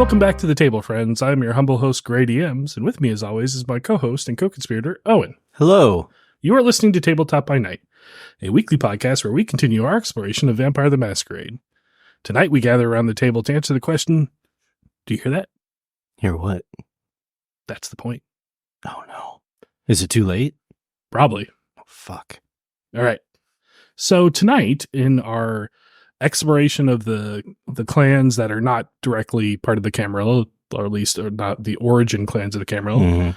Welcome back to the table, friends. I'm your humble host, Grady Ems, and with me, as always, is my co-host and co-conspirator, Owen. Hello. You are listening to Tabletop by Night, a weekly podcast where we continue our exploration of Vampire the Masquerade. Tonight, we gather around the table to answer the question, do you hear that? Hear what? That's the point. Oh, no. Is it too late? Probably. Oh, fuck. All right. So tonight, in our exploration of the clans that are not directly part of the Camarilla, or at least are not the origin clans of the Camarilla,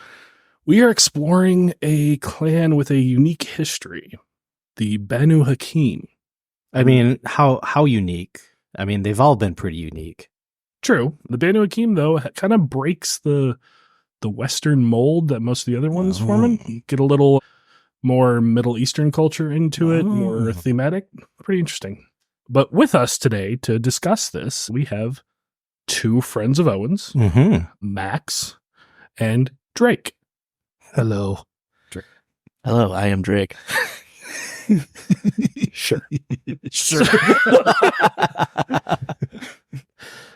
we are exploring a clan with a unique history, the Banu Hakim. I mean, how unique? I mean, they've all been pretty unique. True. The Banu Hakim, though, kind of breaks the Western mold that most of the other ones form in. Get a little more Middle Eastern culture into it, more thematic. Pretty interesting. But with us today to discuss this, we have two friends of Owen's, Max and Drake. Hello. Drake. Hello, I am Drake. Sure.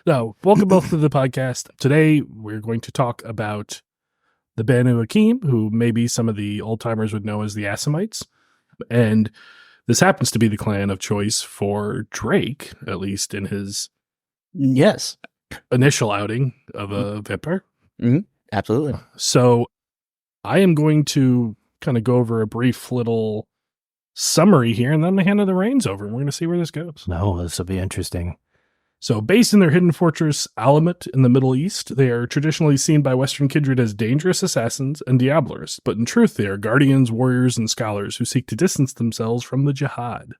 So, welcome both to the podcast. Today, we're going to talk about the Banu Hakim, who maybe some of the old-timers would know as the Assamites. And this happens to be the clan of choice for Drake, at least in his initial outing of a vampire. Mm-hmm. Absolutely. So, I am going to kind of go over a brief little summary here, and then I'm going to hand the reins over, and we're going to see where this goes. No, this will be interesting. So, based in their hidden fortress Alamut in the Middle East, they are traditionally seen by Western Kindred as dangerous assassins and diablerists, but in truth, they are guardians, warriors, and scholars who seek to distance themselves from the jihad.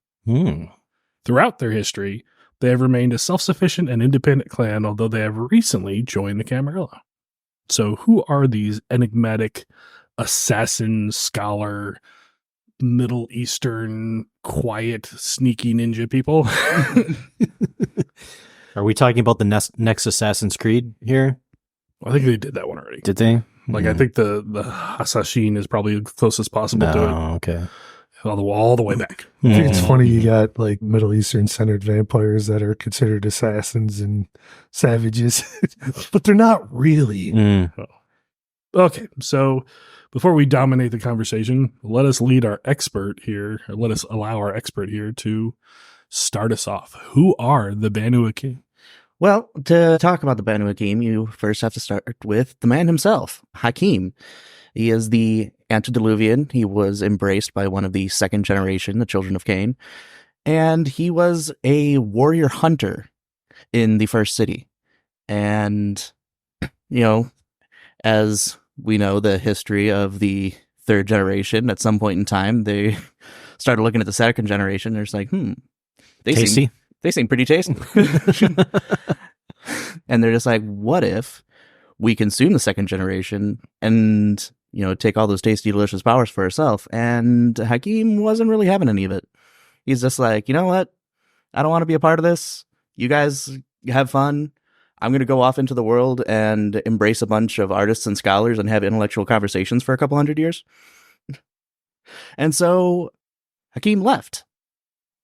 Throughout their history, they have remained a self-sufficient and independent clan, although they have recently joined the Camarilla. So, who are these enigmatic assassin, scholar, Middle Eastern, quiet, sneaky ninja people? Are we talking about the next Assassin's Creed here? I think they did that one already. Did they? I think the assassin is probably the closest possible to it. Oh, okay. All the way back. I think it's funny you got like Middle Eastern centered vampires that are considered assassins and savages, but they're not really. Okay, so before we dominate the conversation, let us lead our expert here, or let us allow our expert here to start us off. Who are the Banu Hakim? Well, to talk about the Banu Hakim, you first have to start with the man himself, Hakim. He is the antediluvian. He was embraced by one of the second generation, the children of Cain, and he was a warrior hunter in the first city. And, as we know the history of the third generation, at some point in time, they started looking at the second generation. They're just like, they seem pretty tasty. And they're just like, what if we consume the second generation and, take all those tasty, delicious powers for ourselves? And Hakim wasn't really having any of it. He's just like, you know what? I don't want to be a part of this. You guys have fun. I'm going to go off into the world and embrace a bunch of artists and scholars and have intellectual conversations for a couple hundred years. And so Hakim left.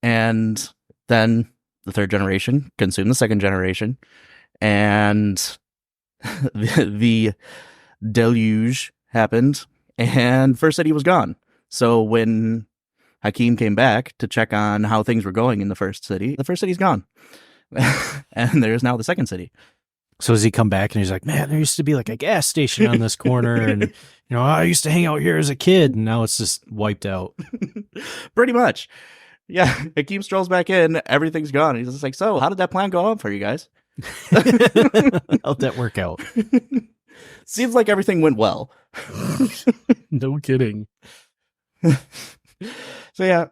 And then the third generation consumed the second generation. And the deluge happened. And first city was gone. So when Hakim came back to check on how things were going in the first city's gone. And there's now the second city. So does he come back and he's like, man, there used to be like a gas station on this corner, and I used to hang out here as a kid, and now it's just wiped out. Pretty much. Yeah, Hakim strolls back in, everything's gone. He's just like, so how did that plan go on for you guys? How'd that work out? Seems like everything went well. No kidding. So yeah,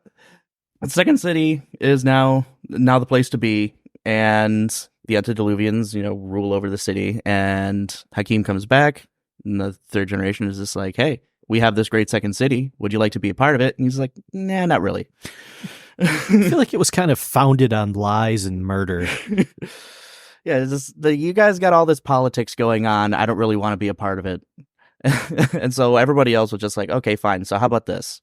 the second city is now the place to be, and the antediluvians, rule over the city. And Hakim comes back, and the third generation is just like, hey, we have this great second city. Would you like to be a part of it? And he's like, nah, not really. I feel like it was kind of founded on lies and murder. Yeah, you guys got all this politics going on. I don't really want to be a part of it. And so everybody else was just like, okay, fine. So how about this?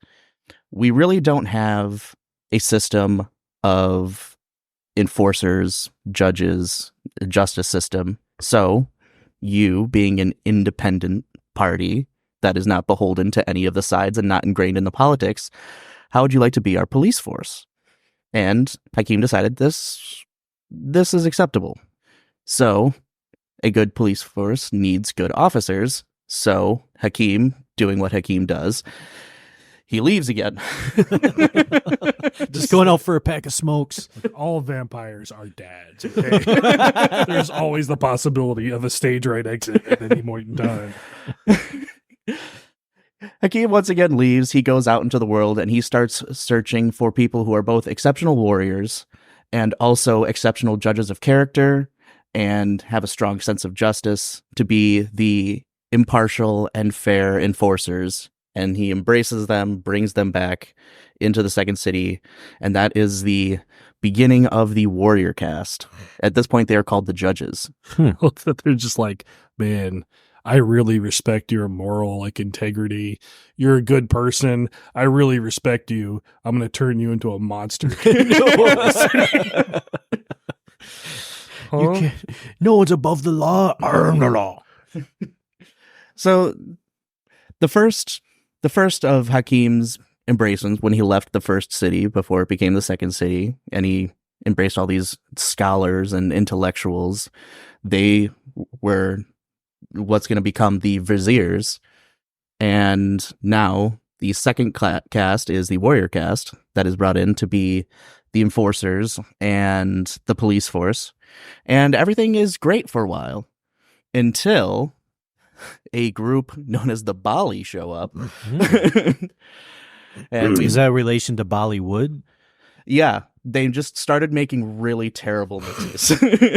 We really don't have a system of enforcers, judges, justice system So, you being an independent party that is not beholden to any of the sides and not ingrained in the politics, how would you like to be our police force? And Hakim decided this is acceptable. So, a good police force needs good officers. So, Hakim, doing what Hakim does, he leaves again. Just going out for a pack of smokes. All vampires are dads. Okay? There's always the possibility of a stage right exit at any point in time. Hakim once again leaves. He goes out into the world and he starts searching for people who are both exceptional warriors and also exceptional judges of character and have a strong sense of justice to be the impartial and fair enforcers. And he embraces them, brings them back into the second city. And that is the beginning of the warrior caste. At this point, they are called the judges. They're just like, man, I really respect your moral integrity. You're a good person. I really respect you. I'm going to turn you into a monster. Huh? No one's above the law. I'm the law. So the first of Hakim's embraces when he left the first city before it became the second city, and he embraced all these scholars and intellectuals. They were what's going to become the viziers. And now the second caste is the warrior caste that is brought in to be the enforcers and the police force. And everything is great for a while until a group known as the Bali show up. And Is that a relation to Bollywood? yeah, they just started making really terrible movies.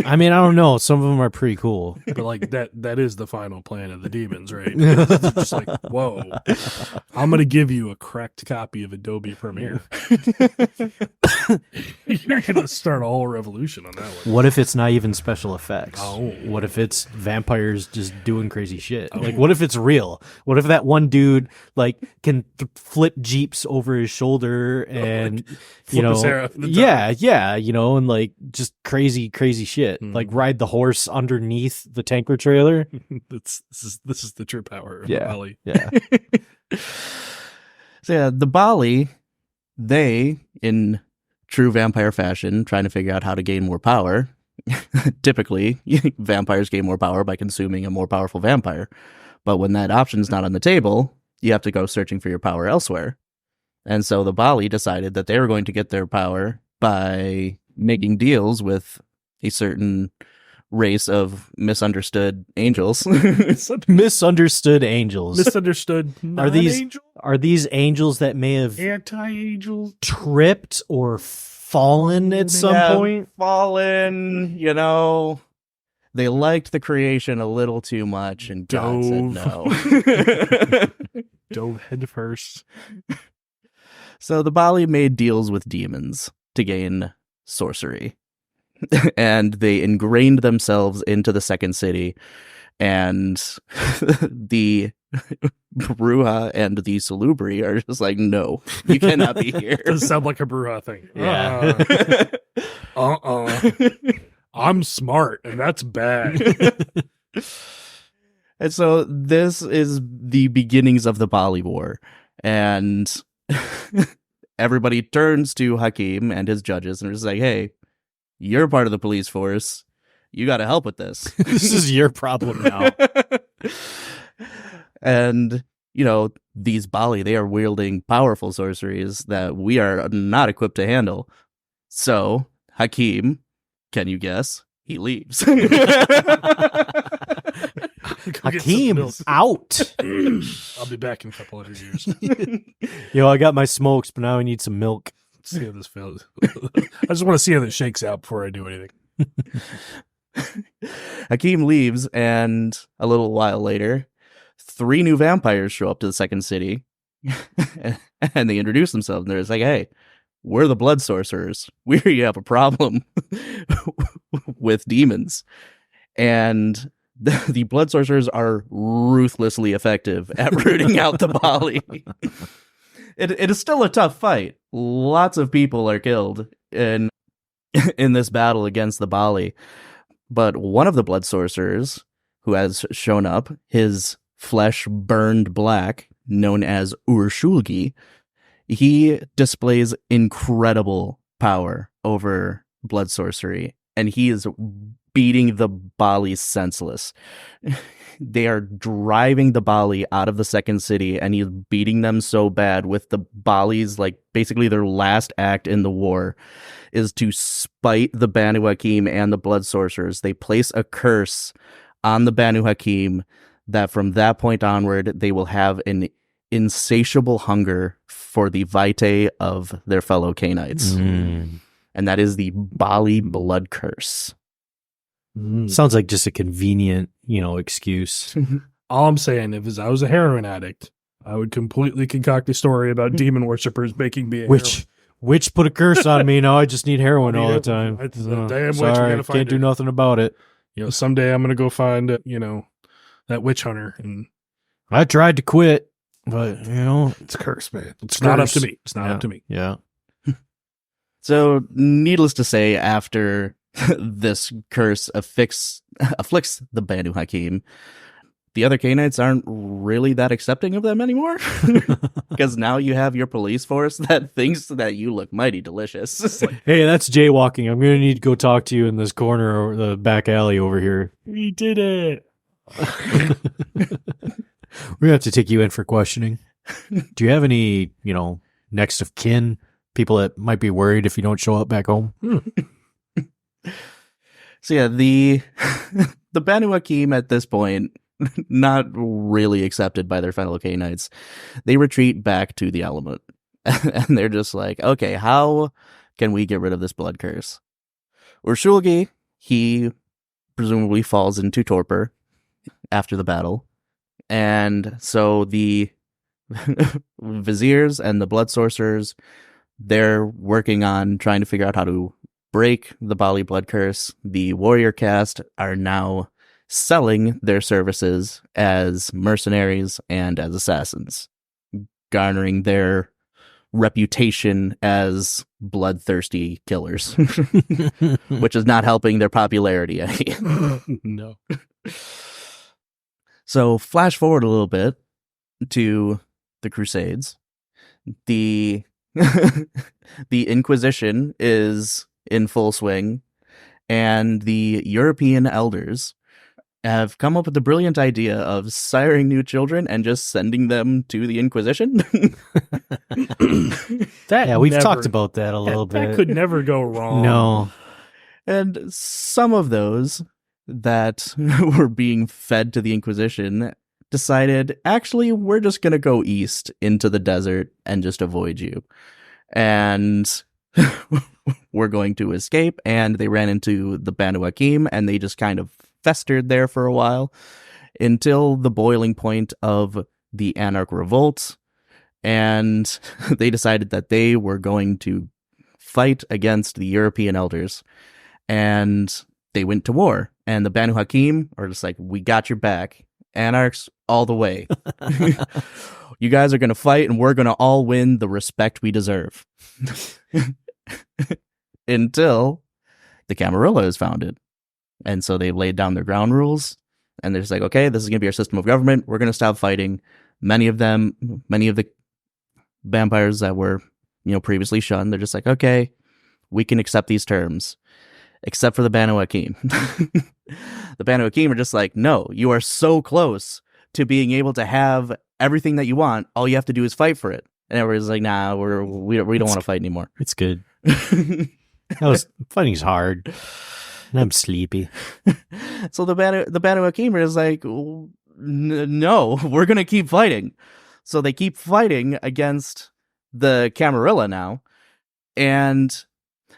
I mean, I don't know. Some of them are pretty cool. But that is the final plan of the demons, right? It's just like, whoa, I'm going to give you a cracked copy of Adobe Premiere. You're going to start a whole revolution on that one. What if it's not even special effects? Oh. What if it's vampires just doing crazy shit? Like, what if it's real? What if that one dude can flip jeeps over his shoulder and Flip his hair off the top. yeah, and just crazy shit. Mhm. Like ride the horse underneath the tanker trailer. This is the true power of Yeah. Bali. Yeah, So yeah, the Bali, they, in true vampire fashion, trying to figure out how to gain more power. Typically, vampires gain more power by consuming a more powerful vampire. But when that option's not on the table, you have to go searching for your power elsewhere. And so the Bali decided that they were going to get their power by making deals with a certain race of misunderstood angels. misunderstood angels. Misunderstood. Are these non-angel? are these angels that may have Anti-angel? tripped or fallen at some Yeah, point? fallen, they liked the creation a little too much, and God said no. Dove head first. So the Bali made deals with demons to gain sorcery. And they ingrained themselves into the second city. And the Bruja and the Salubri are just like, no, you cannot be here. Does sound like a Bruja thing. Yeah. I'm smart, and that's bad. And so this is the beginnings of the Bali War. And everybody turns to Hakim and his judges and is like, hey, you're part of the police force. You got to help with this. This is your problem now. And, these Bali, they are wielding powerful sorceries that we are not equipped to handle. So, Hakim, can you guess? He leaves. Go get some Hakim milk. out. I'll be back in a couple hundred years. I got my smokes, but now I need some milk. See how this feels. I just want to see how this shakes out before I do anything. Hakim leaves, and a little while later, 3 new vampires show up to the second city. And they introduce themselves, and they're just like, hey, we're the blood sorcerers. We hear you have a problem with demons. And the blood sorcerers are ruthlessly effective at rooting out the Bali. It is still a tough fight. Lots of people are killed in this battle against the Bali. But one of the blood sorcerers who has shown up, his flesh burned black, known as Urshulgi, he displays incredible power over blood sorcery, and he is beating the Bali senseless. They are driving the Bali out of the second city, and he's beating them so bad with the Bali's, like, basically their last act in the war is to spite the Banu Hakim and the blood sorcerers. They place a curse on the Banu Hakim that from that point onward, they will have an insatiable hunger for the vitae of their fellow Canaanites. And that is the Bali blood curse. Sounds like just a convenient, excuse. All I'm saying is, I was a heroin addict, I would completely concoct a story about demon worshippers making me a Which put a curse on me. Now I just need heroin all the time. It's a damn witch. Sorry, Gotta find can't do it. nothing about it. Someday I'm gonna go find that witch hunter, and I tried to quit, but It's cursed, man. it's not up to me. It's not up to me. Yeah. So, needless to say, after this curse afflicts the Banu Hakim, the other Canaanites aren't really that accepting of them anymore. Because now you have your police force that thinks that you look mighty delicious. Hey, that's jaywalking. I'm going to need to go talk to you in this corner or the back alley over here. We did it. We're going to have to take you in for questioning. Do you have any, next of kin, people that might be worried if you don't show up back home? So yeah, the Banu Hakim at this point, not really accepted by their fellow Canaanites, they retreat back to the Alamut. And they're just like, okay, how can we get rid of this blood curse? Urshulgi, he presumably falls into torpor after the battle. And so the viziers and the blood sorcerers, they're working on trying to figure out how to break the Bali blood curse. The warrior caste are now selling their services as mercenaries and as assassins, garnering their reputation as bloodthirsty killers, which is not helping their popularity any. No. So flash forward a little bit to the Crusades. The Inquisition is in full swing, and the European elders have come up with the brilliant idea of siring new children and just sending them to the Inquisition. We've talked about that a little bit. That could never go wrong. No. And some of those that were being fed to the Inquisition decided, actually, we're just going to go east into the desert and just avoid you. And we're going to escape. And they ran into the Banu Hakim, and they just kind of festered there for a while until the boiling point of the Anarch Revolt. And they decided that they were going to fight against the European elders. And they went to war. And the Banu Hakim are just like, we got your back. Anarchs all the way. You guys are going to fight, and we're going to all win the respect we deserve. Until the Camarilla is founded. And so they laid down their ground rules, and they're just like, okay, this is going to be our system of government. We're going to stop fighting. Many of the vampires that were, previously shunned, they're just like, okay, we can accept these terms, except for the Banu Hakim. The Banu Hakim are just like, no, you are so close to being able to have everything that you want. All you have to do is fight for it. And everybody's like, nah, we don't want to fight anymore. It's good. Fighting's hard. And I'm sleepy. So the Banu Hakim is like, no, we're going to keep fighting. So they keep fighting against the Camarilla now. And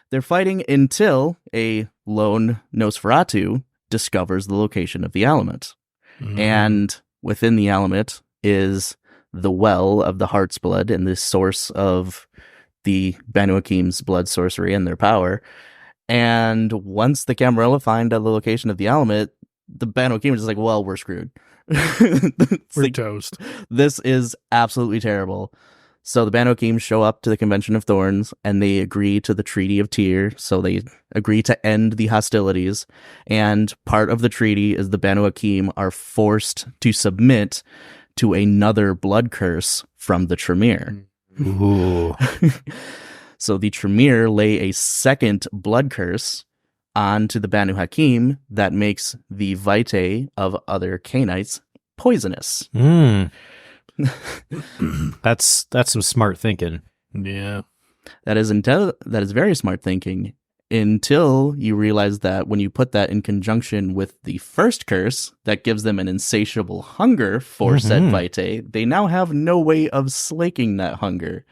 they're fighting until a lone Nosferatu discovers the location of the Alamut. Mm-hmm. And within the Alamut is the well of the heart's blood and the source of the Banu Hakim's blood sorcery and their power. And once the Camarilla find the location of the Alamut, the Banu Hakim is just like, well, we're screwed. We're toast. This is absolutely terrible. So the Banu Hakim show up to the Convention of Thorns, and they agree to the Treaty of Tyr. So they agree to end the hostilities. And part of the treaty is the Banu Hakim are forced to submit to another blood curse from the Tremere. Ooh. So the Tremere lay a second blood curse onto the Banu Hakim that makes the vitae of other Canaanites poisonous. That's some smart thinking. Yeah. That is very smart thinking until you realize that when you put that in conjunction with the first curse that gives them an insatiable hunger for said vitae, they now have no way of slaking that hunger.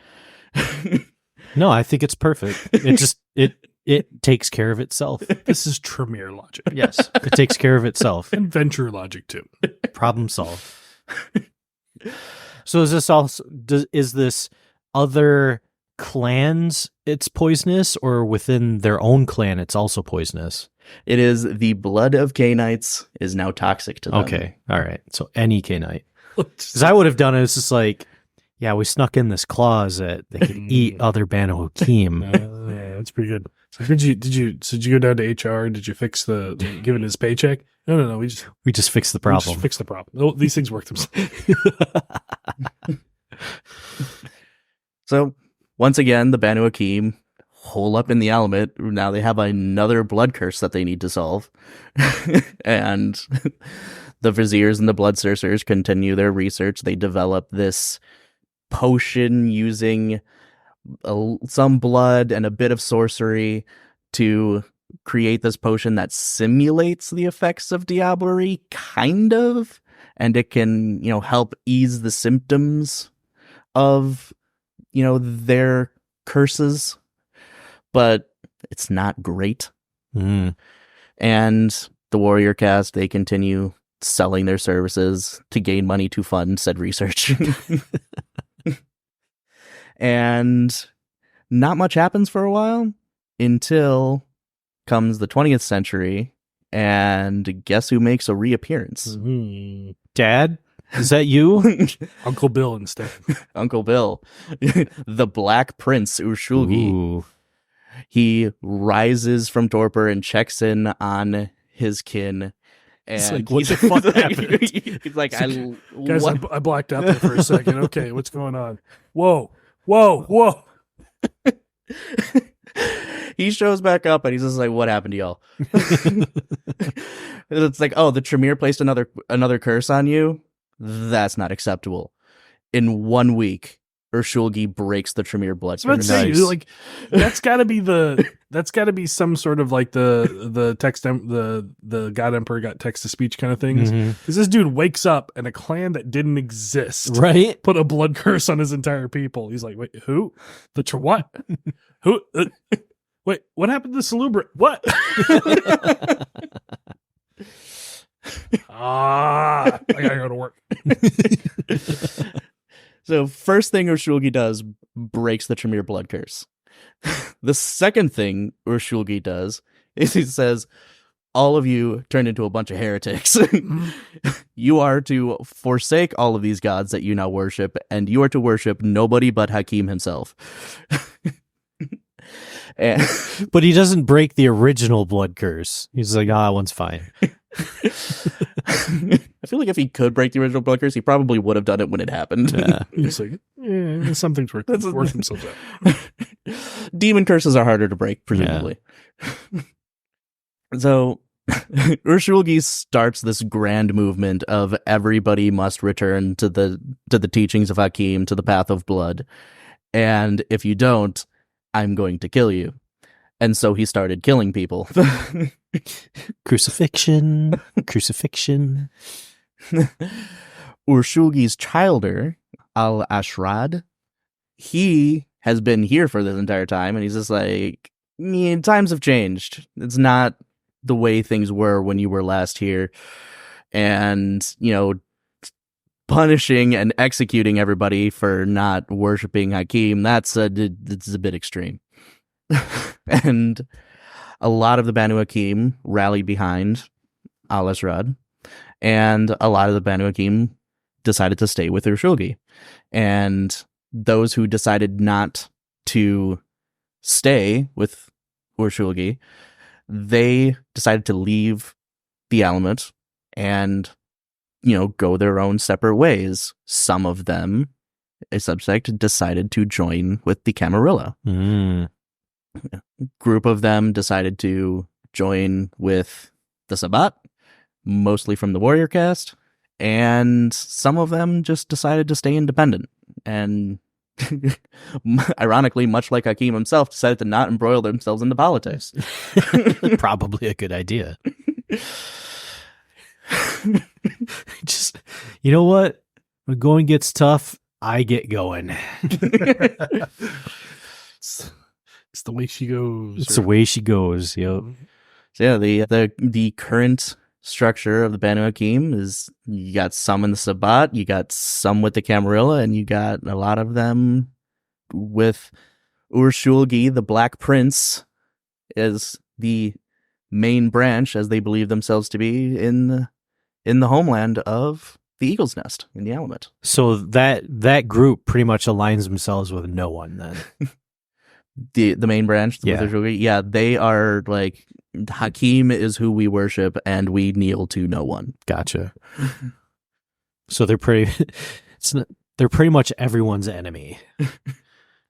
No, I think it's perfect. It just it takes care of itself. This is Tremere logic. Yes, it takes care of itself. And Venture logic, too. Problem solved. So is this also is this other clans it's poisonous, or within their own clan it's also poisonous? It is the blood of Canaanites is now toxic to them. Okay, all right. So any Canite, because I would have done it. It's just like, yeah, we snuck in this clause that they could eat other Banu Hakim. Yeah, that's pretty good. So did you go down to HR? Did you fix given his paycheck? No. We just fixed the We problem. just fixed the problem. Oh, these things work themselves. So once again, the Banu Hakim hole up in the Alamut. Now they have another blood curse that they need to solve. And the viziers and the blood sorcerers continue their research. They develop this potion using some blood and a bit of sorcery to create this potion that simulates the effects of diablerie, kind of, and it can, help ease the symptoms of, their curses, but it's not great. And the warrior caste, they continue selling their services to gain money to fund said research. And not much happens for a while until comes the 20th century, and guess who makes a reappearance? Dad, is that you? Uncle Bill instead. Uncle Bill, the Black Prince Urshulgi. Ooh. He rises from torpor and checks in on his kin. And It's like, what the fuck happened? He's like, Guys, what? I blacked out there for a second. Okay, what's going on? Whoa. He shows back up and he's just like, what happened to y'all? It's like, oh, the Tremere placed another curse on you? That's not acceptable. In 1 week, Urshulgi breaks the Tremere blood So let's curse. say, Nice. like, that's gotta be some sort of like the text the God Emperor got text to speech kind of things. Because this dude wakes up and a clan that didn't exist Right? put a blood curse on his entire people. He's like, wait, who? What? Who? Wait, what happened to the Salubra? What? I gotta go to work. So first thing Urshulgi does, breaks the Tremere blood curse. The second thing Urshulgi does is he says, all of you turned into a bunch of heretics. You are to forsake all of these gods that you now worship, and you are to worship nobody but Hakim himself. And But he doesn't break the original blood curse. He's like, that one's fine. I feel like if he could break the original blood curse, he probably would have done it when it happened. Yeah. He's like, some things work themselves out. Demon curses are harder to break, presumably. So Urshulgi starts this grand movement of everybody must return to the teachings of Hakim, to the path of blood. And if you don't, I'm going to kill you. And so he started killing people. Crucifixion. Urshulgi's childer, Al-Ashrad, he has been here for this entire time, and he's just like, times have changed. It's not the way things were when you were last here. And, punishing and executing everybody for not worshiping Hakim, it's a bit extreme. And a lot of the Banu Hakim rallied behind Al-Ashrad, and a lot of the Banu Hakim decided to stay with Urshulgi. And those who decided not to stay with Urshulgi, they decided to leave the Alamut and, go their own separate ways. Some of them, a subsect, decided to join with the Camarilla. Group of them decided to join with the Sabbat, mostly from the warrior caste, and some of them just decided to stay independent. And ironically, much like Hakim himself, decided to not embroil themselves into politics. Probably a good idea. Just, you know what? When going gets tough, I get going. It's the way she goes. It's the way she goes. Yep. So yeah, the current structure of the Banu Hakim is you got some in the Sabbat, you got some with the Camarilla, and you got a lot of them with Urshulgi, the Black Prince, as the main branch, as they believe themselves to be in the homeland of the Eagle's Nest in the Alamut. So that group pretty much aligns themselves with no one then. The main branch, Yeah. with Urshulgi, they are like, Hakim is who we worship, and we kneel to no one. Gotcha. So they're they're pretty much everyone's enemy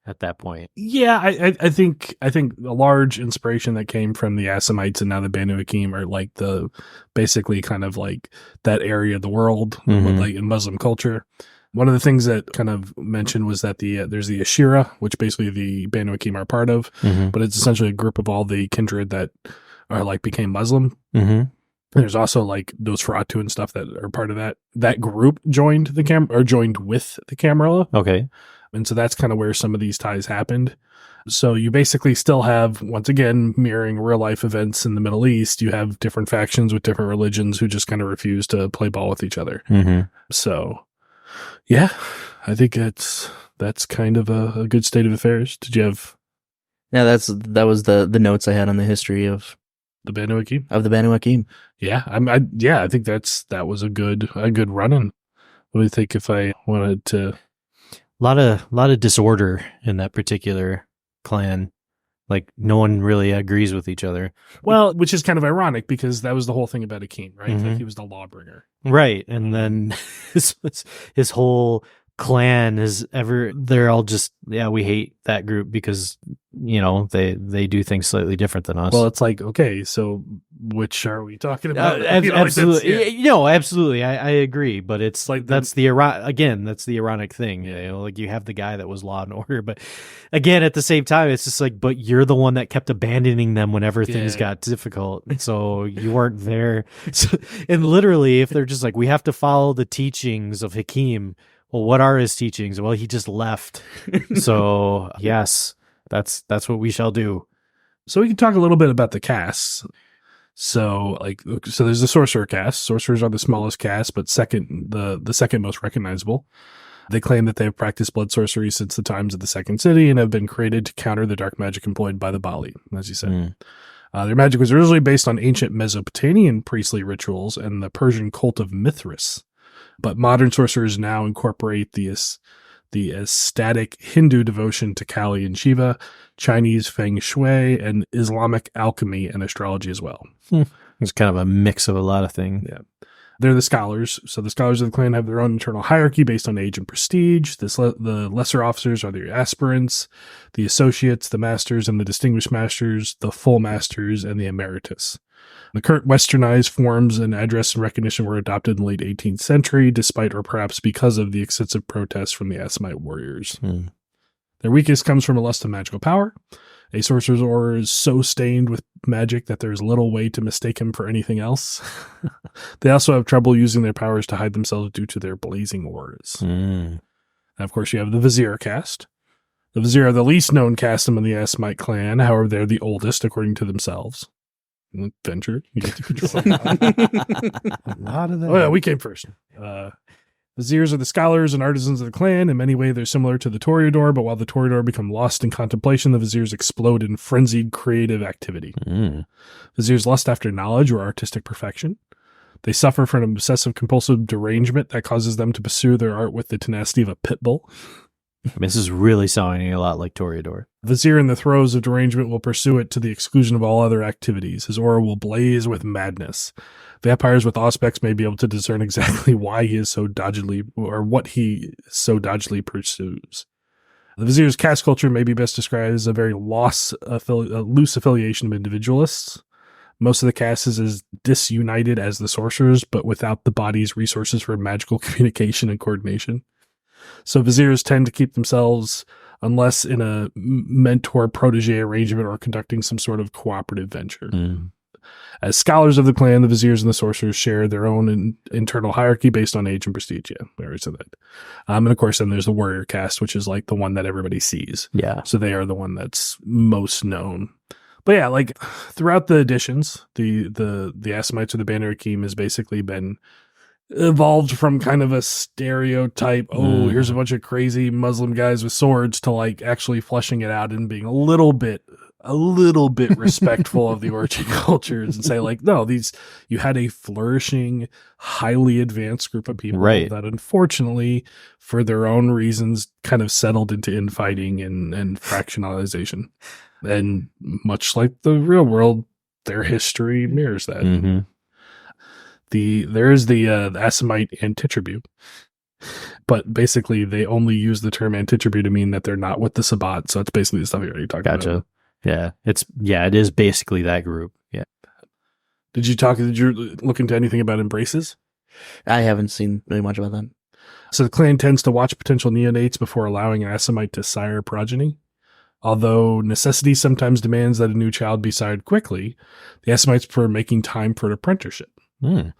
at that point. Yeah, I think a large inspiration that came from the Assamites and now the Banu Hakim are like the basically kind of like that area of the world, like in Muslim culture. One of the things that kind of mentioned was that there's the Ashira, which basically the Banu Hakim are part of, but it's essentially a group of all the kindred that are like became Muslim. There's also like those Feratu and stuff that are part of that. That group joined with the Camarilla. Okay. And so that's kind of where some of these ties happened. So you basically still have, once again, mirroring real life events in the Middle East, you have different factions with different religions who just kind of refuse to play ball with each other. So yeah, I think that's kind of a good state of affairs. Did you have? Yeah, that was the notes I had on the history of the Banu Hakim? Of the Banu Hakim. Yeah, I think that was a good run-in. What do you think if I wanted to? A lot of disorder in that particular clan. Like no one really agrees with each other. Well, which is kind of ironic because that was the whole thing about Hakim, right? Like he was the lawbringer. Right. And then his whole clan they're all just, we hate that group because, they do things slightly different than us. Well, it's like, okay, so which are we talking about? Absolutely. Absolutely. I agree. But it's like, that's the ironic thing. Like you have the guy that was law and order, but again, at the same time, it's just like, but you're the one that kept abandoning them whenever things got difficult. So you weren't there. So, and literally, if they're just like, we have to follow the teachings of Hakim. Well, what are his teachings? Well, he just left. So yes, that's what we shall do. So we can talk a little bit about the castes. So there's the sorcerer caste. Sorcerers are the smallest caste, but the second most recognizable. They claim that they have practiced blood sorcery since the times of the Second City and have been created to counter the dark magic employed by the Bali, as you said. Their magic was originally based on ancient Mesopotamian priestly rituals and the Persian cult of Mithras. But modern sorcerers now incorporate the ecstatic Hindu devotion to Kali and Shiva, Chinese feng shui, and Islamic alchemy and astrology as well. It's kind of a mix of a lot of things. Yeah. They're the scholars. So the scholars of the clan have their own internal hierarchy based on age and prestige. The lesser officers are the aspirants, the associates, the masters, and the distinguished masters, the full masters, and the emeritus. The current westernized forms and address and recognition were adopted in the late 18th century, despite or perhaps because of the extensive protests from the Assamite warriors. Their weakness comes from a lust of magical power. A sorcerer's aura is so stained with magic that there is little way to mistake him for anything else. They also have trouble using their powers to hide themselves due to their blazing auras. And of course, you have the Vizier caste. The Vizier are the least known caste among the Assamite clan. However, they're the oldest, according to themselves. Venture, you get to control. A lot of that. Oh yeah, we came first. Viziers are the scholars and artisans of the clan. In many ways, they're similar to the Toreador, but while the Toreador become lost in contemplation, the Viziers explode in frenzied creative activity. Viziers lust after knowledge or artistic perfection. They suffer from an obsessive-compulsive derangement that causes them to pursue their art with the tenacity of a pit bull. This is really sounding a lot like Toreador. Vizier in the throes of derangement will pursue it to the exclusion of all other activities. His aura will blaze with madness. Vampires with auspex may be able to discern exactly why he is so dodgily, or what he so dodgily pursues. The Vizier's caste culture may be best described as a very loose affiliation of individualists. Most of the caste is as disunited as the sorcerers, but without the body's resources for magical communication and coordination. So Viziers tend to keep themselves, unless in a mentor-protege arrangement or conducting some sort of cooperative venture. As scholars of the clan, the Viziers and the sorcerers share their own internal hierarchy based on age and prestige. Yeah, we already said that. And of course, then there's the warrior caste, which is like the one that everybody sees. Yeah. So they are the one that's most known. But yeah, like throughout the editions, the Assamites or the Banu Hakim has basically been evolved from kind of a stereotype, here's a bunch of crazy Muslim guys with swords, to like actually fleshing it out and being a little bit respectful of the origin cultures and say like, no, you had a flourishing, highly advanced group of people that unfortunately for their own reasons kind of settled into infighting and fractionalization. And much like the real world, their history mirrors that. Mm-hmm. There is the Assamite antitribute, but basically they only use the term antitribute to mean that they're not with the Sabbat. So it's basically the stuff you already talked about. Yeah, it is basically that group. Yeah. Did you look into anything about embraces? I haven't seen really much about that. So the clan tends to watch potential neonates before allowing an Assamite to sire progeny. Although necessity sometimes demands that a new child be sired quickly, the Assamites prefer making time for an apprenticeship. The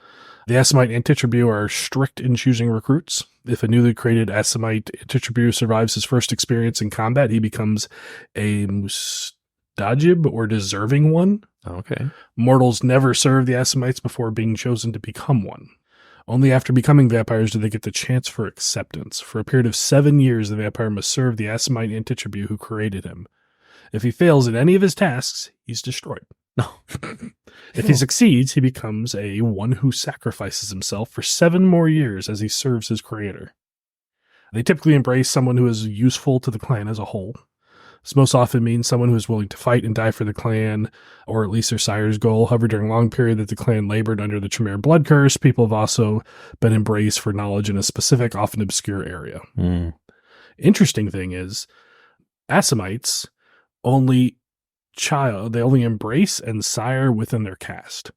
Assamite Antitribu are strict in choosing recruits. If a newly created Assamite Antitribu survives his first experience in combat, he becomes a mustajib, or deserving one. Okay. Mortals never serve the Assamites before being chosen to become one. Only after becoming vampires do they get the chance for acceptance. For a period of 7 years, the vampire must serve the Assamite Antitribu who created him. If he fails in any of his tasks, he's destroyed. If he succeeds, he becomes a one who sacrifices himself for 7 more years as he serves his creator. They typically embrace someone who is useful to the clan as a whole. This most often means someone who is willing to fight and die for the clan, or at least their sire's goal. However, during a long period that the clan labored under the Tremere blood curse, people have also been embraced for knowledge in a specific, often obscure area. Interesting thing is, Assamites only embrace and sire within their caste.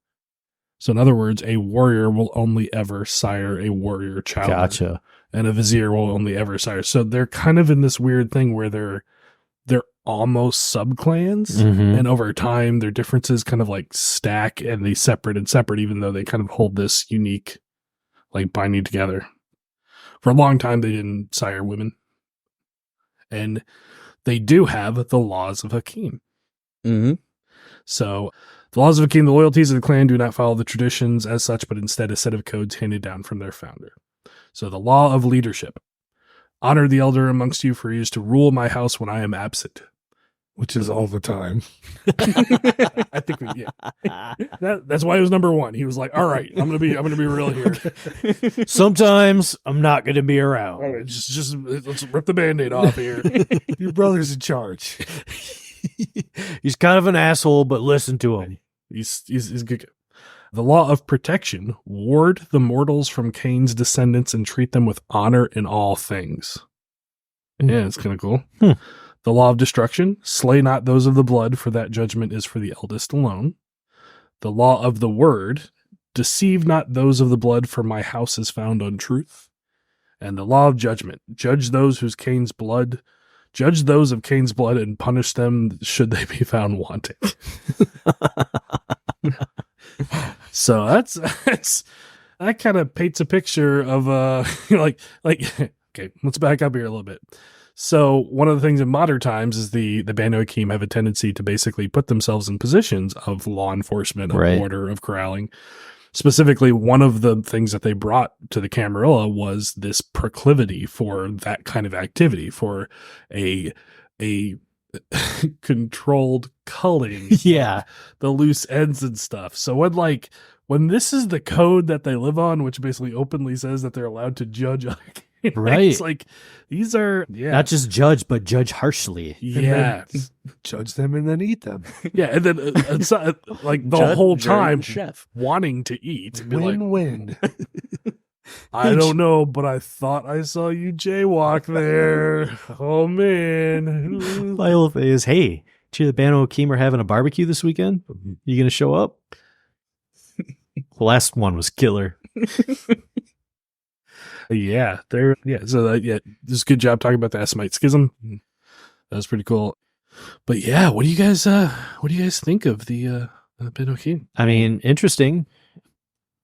So in other words, a warrior will only ever sire a warrior child. Gotcha. And a vizier will only ever sire. So they're kind of in this weird thing where they're almost sub-clans, and over time their differences kind of like stack and they separate, even though they kind of hold this unique like binding together. For a long time they didn't sire women. And they do have the laws of Hakim. So the laws of Hakim, the loyalties of the clan, do not follow the traditions as such, but instead a set of codes handed down from their founder. So the law of leadership. Honor the elder amongst you, for he is to rule my house when I am absent. Which is all the time. I think that's why it was number 1. He was like, all right, I'm gonna be real here. Sometimes I'm not gonna be around. All right, just let's rip the Band-Aid off here. Your brother's in charge. He's kind of an asshole, but listen to him. He's good. The law of protection. Ward the mortals from Cain's descendants and treat them with honor in all things. Yeah, it's kind of cool. The law of destruction. Slay not those of the blood, for that judgment is for the eldest alone. The law of the word. Deceive not those of the blood, for my house is found on truth. And the law of judgment. Judge those of Cain's blood and punish them should they be found wanting. So that's that kind of paints a picture of like okay, let's back up here a little bit. So one of the things in modern times is the Banu Hakim have a tendency to basically put themselves in positions of law enforcement, of order, of corralling. Specifically, one of the things that they brought to the Camarilla was this proclivity for that kind of activity, for a controlled culling. Yeah. The loose ends and stuff. So when this is the code that they live on, which basically openly says that they're allowed to judge other Right. It's like, these are, Not just judge, but judge harshly. yeah. Judge them and then eat them. Yeah, and then it's like the Judge, whole jury, time chef. wanting to eat. And be like, Win-win. I don't know, but I thought I saw you jaywalk there. Oh, man. My whole thing is, hey, did you hear the Banu Hakim are having a barbecue this weekend? You going to show up? The last one was killer. Yeah, so this is a good job talking about the Assamite schism. That was pretty cool. But yeah, what do you guys think of the Banu Hakim? I mean, interesting.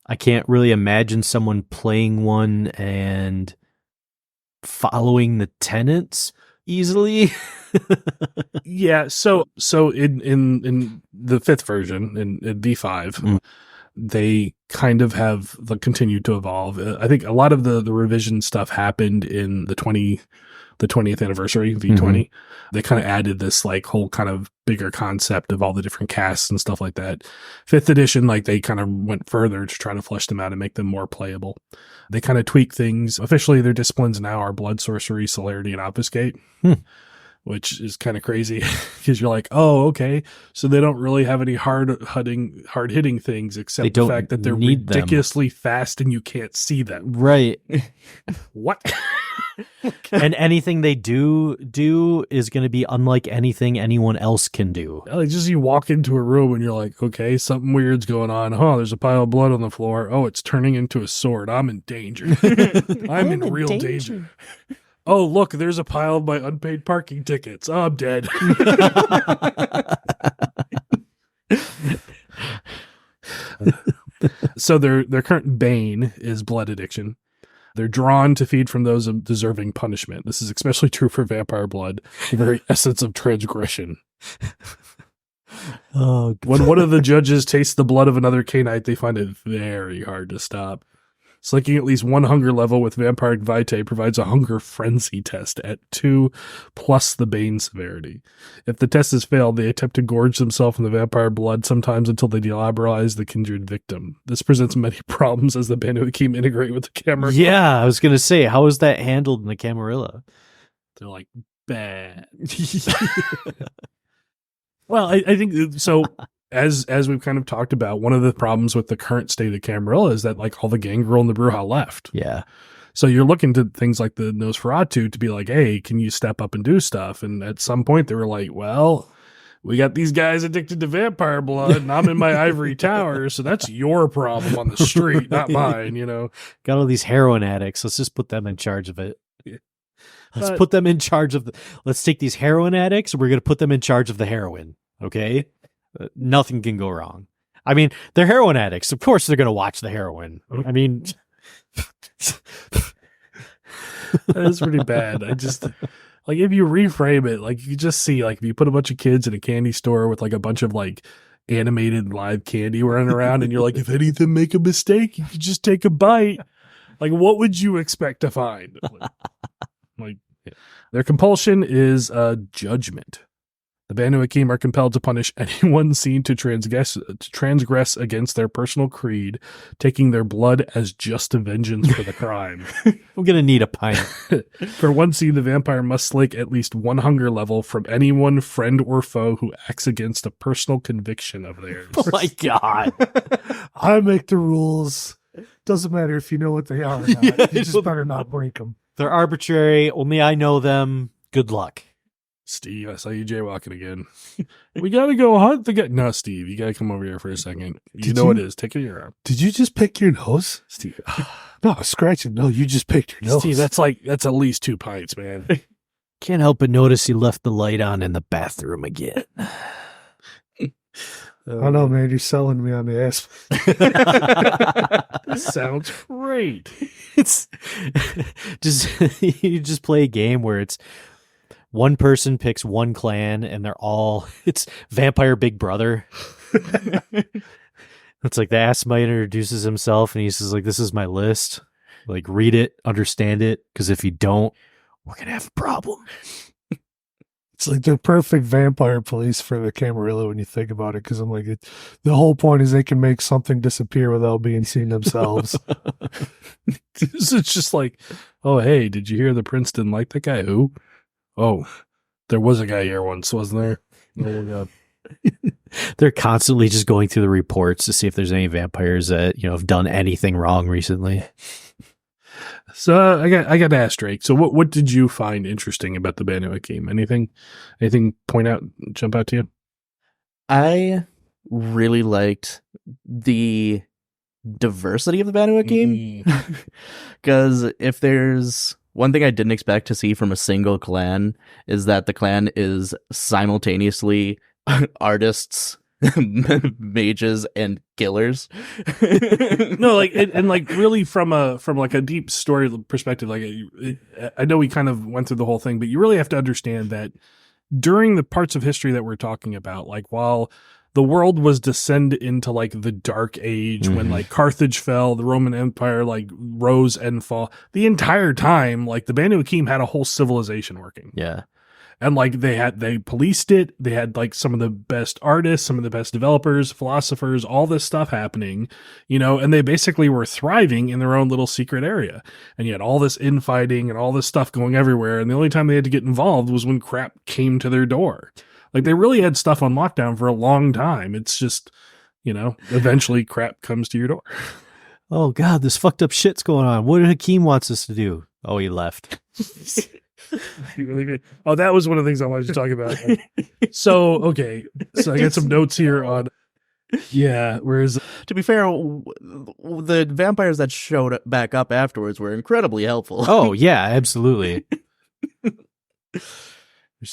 I can't really imagine someone playing one and following the tenets easily. Yeah, so in the fifth version in V5, they kind of have continued to evolve. I think a lot of the revision stuff happened in the 20th anniversary V20. They kind of added this like whole kind of bigger concept of all the different castes and stuff like that. Fifth edition, like they kind of went further to try to flesh them out and make them more playable. They kind of tweak things. Officially, their disciplines now are blood, sorcery, celerity, and obfuscate. Which is kind of crazy because you're like, oh, okay. So they don't really have any hard-hitting things except the fact that they're ridiculously fast and you can't see them. Right. What? And anything they do is going to be unlike anything anyone else can do. Like just you walk into a room and you're like, okay, something weird's going on. Oh, there's a pile of blood on the floor. Oh, it's turning into a sword. I'm in danger. I'm in real danger. Oh, look, there's a pile of my unpaid parking tickets. Oh, I'm dead. So their current bane is blood addiction. They're drawn to feed from those deserving punishment. This is especially true for vampire blood, the very essence of transgression. Oh, when one of the judges tastes the blood of another Canite, they find it very hard to stop. Selecting at least one hunger level with Vampire Vitae provides a hunger frenzy test at 2 plus the bane severity. If the test has failed, they attempt to gorge themselves in the vampire blood, sometimes until they delaboralize the kindred victim. This presents many problems as the Banu Hakim integrate with the Camarilla. Yeah, I was going to say, how is that handled in the Camarilla? They're like, bad. Well, I think so. As we've kind of talked about, one of the problems with the current state of Camarilla is that like all the gangrel and the Bruja left. Yeah. So you're looking to things like the Nosferatu to be like, hey, can you step up and do stuff? And at some point they were like, well, we got these guys addicted to vampire blood and I'm in my ivory tower. So that's your problem on the street, not mine, you know? Got all these heroin addicts. Let's just put them in charge of it. Let's put them in charge of let's take these heroin addicts and we're going to put them in charge of the heroin. Okay. Nothing can go wrong. I mean, they're heroin addicts. Of course they're going to watch the heroin. I mean, that is pretty bad. I just like if you reframe it, like you just see like if you put a bunch of kids in a candy store with like a bunch of like animated live candy running around and you're like, if any of them make a mistake, you can just take a bite. Like what would you expect to find? Like their compulsion is judgment. The Banu Hakim are compelled to punish anyone seen to transgress against their personal creed, taking their blood as just a vengeance for the crime. I'm going to need a pint. For one scene, the vampire must slake at least one hunger level from anyone, friend or foe, who acts against a personal conviction of theirs. Oh my God. I make the rules. Doesn't matter if you know what they are or not. Yeah, You just better not break them. They're arbitrary. Only I know them. Good luck. Steve, I saw you jaywalking again. We got to go hunt the guy. No, Steve, you got to come over here for a second. You know what it is. Take it in your arm. Did you just pick your nose? Steve. No, scratching. No, you just picked your nose. Steve, that's at least 2 pints, man. Can't help but notice he left the light on in the bathroom again. I know, man. You're selling me on the ass. That sounds great. It's just you just play a game where it's one person picks one clan and it's Vampire Big Brother. It's like the Assamite introduces himself and he says like, this is my list. Like read it, understand it. Cause if you don't, we're going to have a problem. It's like the perfect vampire police for the Camarilla when you think about it, because I'm like, the whole point is they can make something disappear without being seen themselves. It's just like, oh, hey, did you hear the prince didn't like that guy? Who? Oh, there was a guy here once, wasn't there? Oh, God. They're constantly just going through the reports to see if there's any vampires that, have done anything wrong recently. So I got to ask Drake. So what did you find interesting about the Banu Hakim? Anything jump out to you? I really liked the diversity of the Banu Hakim. Because if there's one thing I didn't expect to see from a single clan, is that the clan is simultaneously artists, mages, and killers. No, like and like really from like a deep story perspective. Like I know we kind of went through the whole thing, but you really have to understand that during the parts of history that we're talking about, like while the world was descend into like the dark age when like Carthage fell, the Roman Empire like rose and fall, the entire time like the Banu Hakim had a whole civilization working. Yeah. And like they policed it. They had like some of the best artists, some of the best developers, philosophers, all this stuff happening, and they basically were thriving in their own little secret area. And you had all this infighting and all this stuff going everywhere. And the only time they had to get involved was when crap came to their door. Like they really had stuff on lockdown for a long time. It's just, eventually crap comes to your door. Oh God, this fucked up shit's going on. What did Hakim wants us to do? Oh, he left. Oh, that was one of the things I wanted to talk about. So I got some notes here on. Yeah, whereas to be fair, the vampires that showed back up afterwards were incredibly helpful. Oh yeah, absolutely.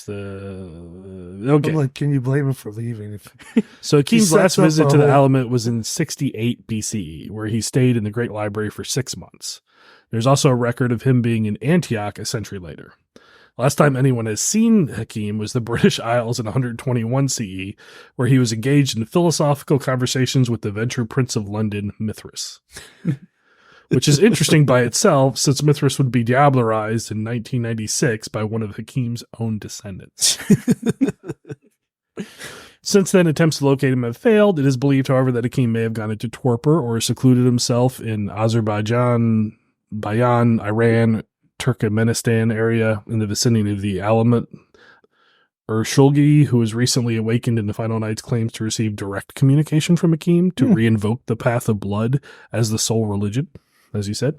I'm like, can you blame him for leaving? So Hakim's last visit to the whole... Alamut was in 68 BCE, where he stayed in the Great Library for 6 months. There's also a record of him being in Antioch a century later. Last time anyone has seen Hakim was the British Isles in 121 CE, where he was engaged in philosophical conversations with the venture prince of London, Mithras. Which is interesting by itself, since Mithras would be diablerized in 1996 by one of Hakim's own descendants. Since then, attempts to locate him have failed. It is believed, however, that Hakim may have gone into torpor or secluded himself in Azerbaijan, Bayan, Iran, Turkmenistan area in the vicinity of the Alamut. Shulgi, who was recently awakened in the Final Nights, claims to receive direct communication from Hakim to reinvoke the path of blood as the sole religion, as you said.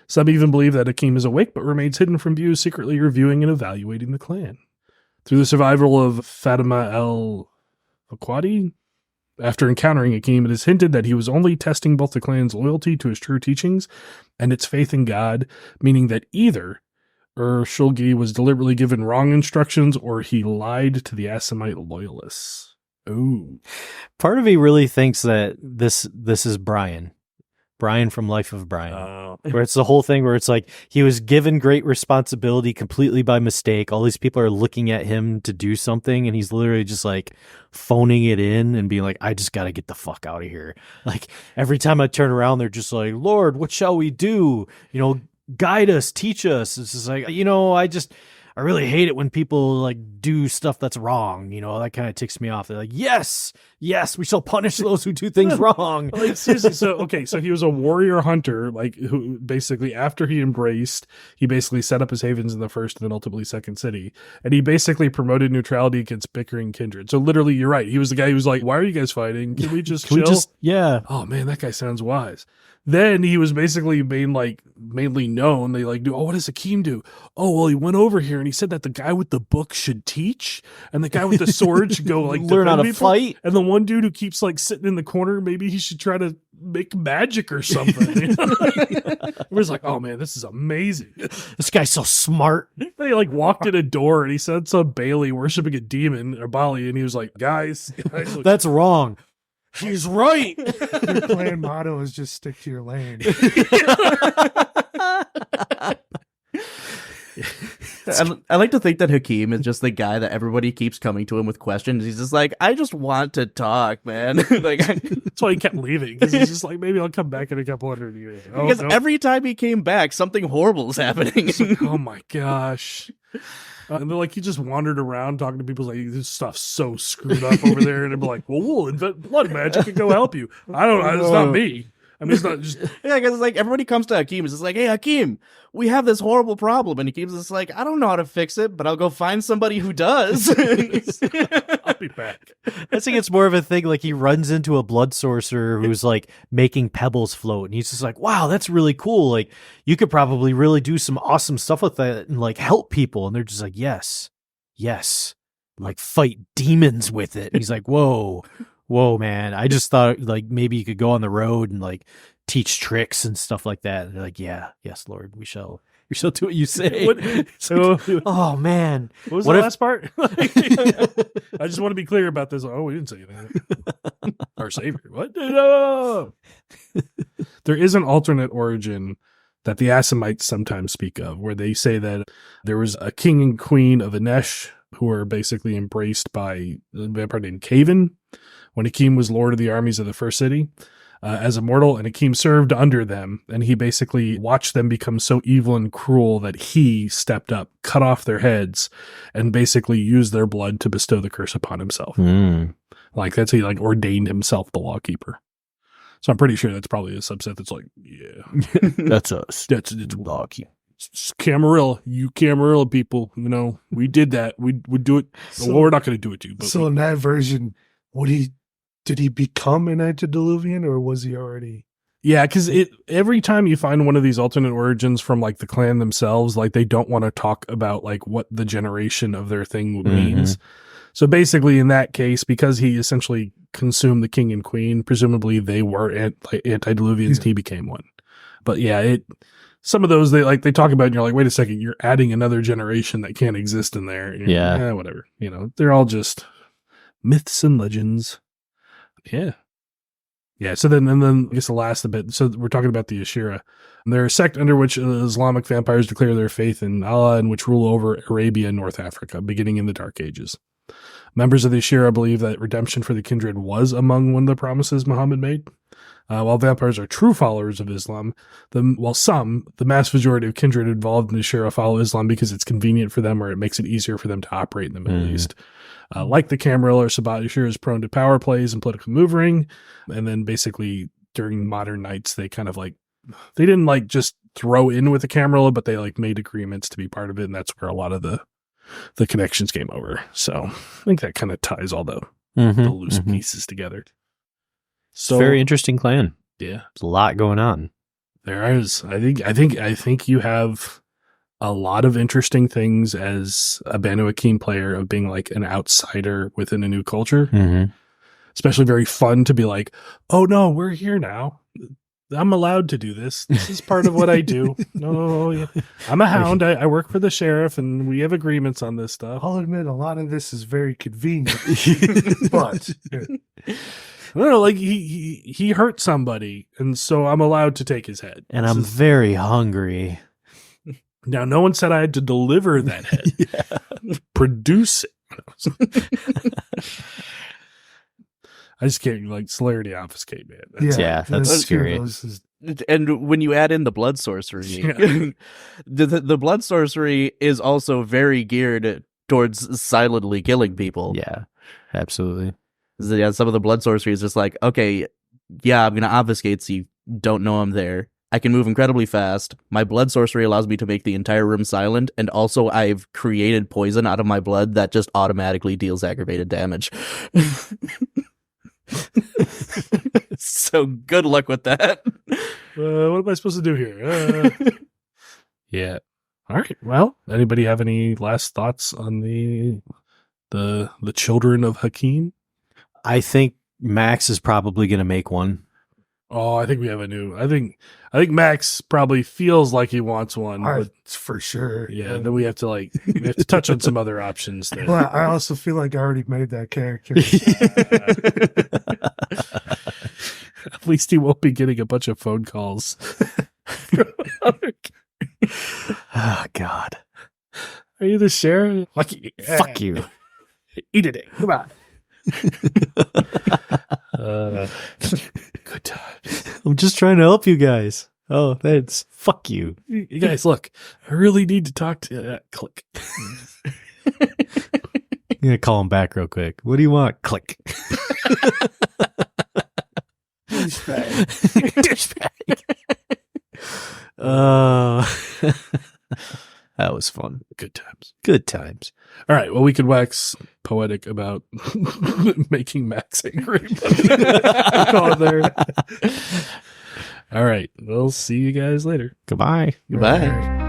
Some even believe that Hakim is awake but remains hidden from view, secretly reviewing and evaluating the clan. Through the survival of Fatima el-Fakwadi, after encountering Hakim, it is hinted that he was only testing both the clan's loyalty to his true teachings and its faith in God, meaning that either Shulgi was deliberately given wrong instructions or he lied to the Assamite loyalists. Ooh. Part of me really thinks that this is Brian from Life of Brian, where it's the whole thing where it's like he was given great responsibility completely by mistake. All these people are looking at him to do something, and he's literally just like phoning it in and being like, I just got to get the fuck out of here. Like every time I turn around, they're just like, Lord, what shall we do? Guide us, teach us. It's just like, I really hate it when people like do stuff that's wrong. That kind of ticks me off. They're like, yes, we shall punish those who do things wrong. Like seriously, so he was a warrior hunter, like who basically after he embraced, he basically set up his havens in the first and then ultimately second city. And he basically promoted neutrality against bickering kindred. So literally, you're right. He was the guy who was like, why are you guys fighting? Can we just chill? Yeah. Oh man, that guy sounds wise. Then he was basically mainly known. They like, what does Hakim do? Oh, well, he went over here and he said that the guy with the book should teach and the guy with the sword should go like learn how to fight. And the one dude who keeps like sitting in the corner, maybe he should try to make magic or something. It was like, oh man, this is amazing. This guy's so smart. They like walked in a door and he said some Bailey worshiping a demon or Bali, and he was like, guys that's wrong. He's right. Their clan motto is just stick to your lane. I like to think that Hakim is just the guy that everybody keeps coming to him with questions. He's just like, I just want to talk, man. That's why he kept leaving, because he's just like, maybe I'll come back in a couple hundred years. Because every time he came back, something horrible is happening. Oh my gosh. And they're like, he just wandered around talking to people like, this stuff's so screwed up over there. And they'd be like, well, we'll invent blood magic and go help you. I don't know. It's not me. I mean, it's not just. Yeah, because like everybody comes to Hakim. It's just like, hey, Hakim, we have this horrible problem. And Hakim's just like, I don't know how to fix it, but I'll go find somebody who does. I'll be back. I think it's more of a thing like he runs into a blood sorcerer who's like making pebbles float. And he's just like, wow, that's really cool. Like, you could probably really do some awesome stuff with that and like help people. And they're just like, yes, like fight demons with it. And he's like, whoa, man. I just thought like maybe you could go on the road and like teach tricks and stuff like that. And they're like, yes, Lord, we shall do what you say. Oh man. What was the last part? I just want to be clear about this. Oh, we didn't say that. Our Savior. What? No. There is an alternate origin that the Assamites sometimes speak of, where they say that there was a king and queen of Anesh who were basically embraced by a vampire named Caven when Hakim was lord of the armies of the first city. As a mortal, and Hakim served under them, and he basically watched them become so evil and cruel that he stepped up, cut off their heads, and basically used their blood to bestow the curse upon himself. Like that's how he like ordained himself the lawkeeper. So I'm pretty sure that's probably a subset that's like, yeah, that's us. It's lawkeeper. Camarilla, you Camarilla people, you know, we did that. We would do it. Well, we're not going to do it to you. But so in that version, did he become an antediluvian, or was he already? Yeah, because every time you find one of these alternate origins from like the clan themselves, like they don't want to talk about like what the generation of their thing means. So basically, in that case, because he essentially consumed the king and queen, presumably they were antediluvians, and he became one. But yeah, some of those they talk about, and you're like, wait a second, you're adding another generation that can't exist in there. Yeah, whatever. You know, they're all just myths and legends. Yeah. So then I guess the last bit. So we're talking about the Ashira. They're a sect under which Islamic vampires declare their faith in Allah and which rule over Arabia and North Africa, beginning in the Dark Ages. Members of the Ashira believe that redemption for the kindred was among one of the promises Muhammad made. While vampires are true followers of Islam, the mass majority of kindred involved in the Ashira follow Islam because it's convenient for them or it makes it easier for them to operate in the Middle East. Like the Camarilla or Sabbat, Ashira is prone to power plays and political maneuvering. And then basically during modern nights, they kind of like, they didn't like just throw in with the Camarilla, but they like made agreements to be part of it. And that's where a lot of the connections came over. So I think that kind of ties all the loose pieces together. So it's a very interesting clan. Yeah. There's a lot going on. There is. I think you have a lot of interesting things as a Banu Hakim player of being like an outsider within a new culture. Especially very fun to be like, oh no, we're here now. I'm allowed to do this. This is part of what I do. No, yeah. I'm a hound. I work for the sheriff and we have agreements on this stuff. I'll admit a lot of this is very convenient, but I don't know, like he hurt somebody, and so I'm allowed to take his head. And I'm very hungry. Now, no one said I had to deliver that head. Produce it. I just can't like celerity obfuscate, man. That's scary. And when you add in the blood sorcery, the blood sorcery is also very geared towards silently killing people. Yeah, absolutely. Yeah, some of the blood sorcery is just like, okay, yeah, I'm going to obfuscate so you don't know I'm there. I can move incredibly fast. My blood sorcery allows me to make the entire room silent, and also I've created poison out of my blood that just automatically deals aggravated damage. So good luck with that. What am I supposed to do here? Yeah. All right. Well, anybody have any last thoughts on the children of Hakim? I think Max is probably going to make one. Oh, I think we have a new. I think Max probably feels like he wants one. But for sure. Yeah. Then we have to touch on some other options there. Well, I also feel like I already made that character. At least he won't be getting a bunch of phone calls. Oh God. Are you the sheriff? Fuck you. Eat it. Come on. Good times. I'm just trying to help you guys. Oh, that's fuck you. You guys, look. I really need to talk to click. I'm gonna call him back real quick. What do you want? Click. Douchebag. That was fun. Good times. Good times. All right. Well, we could wax poetic about making Max angry. Call it there. All right. We'll see you guys later. Goodbye. Goodbye.